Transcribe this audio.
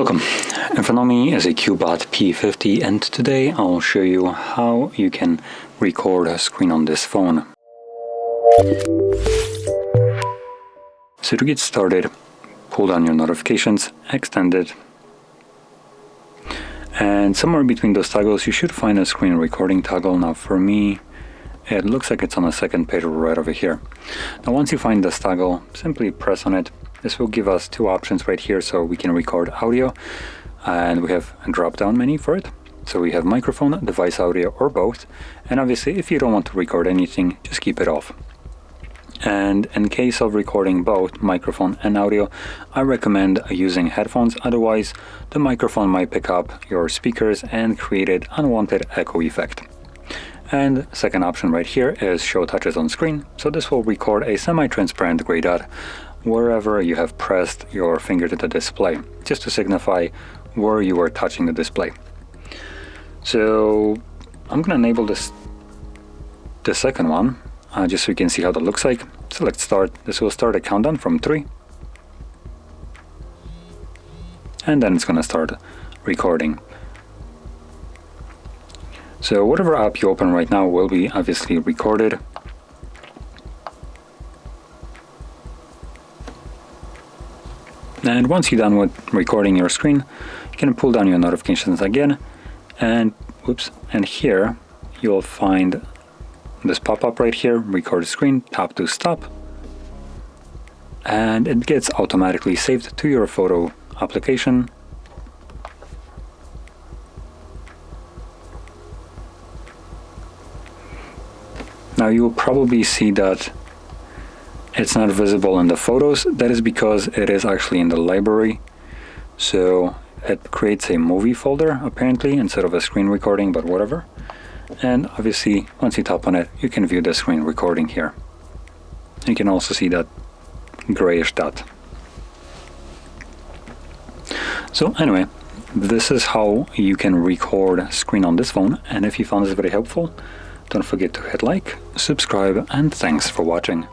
Welcome. In front of me is a CUBOT P50 and today I'll show you how you can record a screen on this phone. So to get started, pull down your notifications, extend it, and somewhere between those toggles you should find a screen recording toggle. Now for me it looks like it's on the second page right over here. Now once you find this toggle, simply press on it. This will give us two options right here, so we can record audio, and we have a drop-down menu for it. So we have microphone, device audio, or both. And obviously, if you don't want to record anything, just keep it off. And in case of recording both microphone and audio, I recommend using headphones. Otherwise, the microphone might pick up your speakers and create an unwanted echo effect. And second option right here is show touches on screen. So this will record a semi-transparent gray dot wherever you have pressed your finger to the display, just to signify where you are touching the display. So I'm going to enable the second one, just so you can see how that looks like. Select start. This will start a countdown from 3. And then it's going to start recording. So whatever app you open right now will be obviously recorded. And once you're done with recording your screen, you can pull down your notifications again, and here you'll find this pop-up right here, record screen, tap to stop, and it gets automatically saved to your photo application. Now you'll probably see that it's not visible in the photos. That is because it is actually in the library. So it creates a movie folder apparently instead of a screen recording, but whatever. And obviously once you tap on it, you can view the screen recording here. You can also see that grayish dot. So anyway, this is how you can record a screen on this phone. And if you found this very helpful, don't forget to hit like, subscribe, and thanks for watching.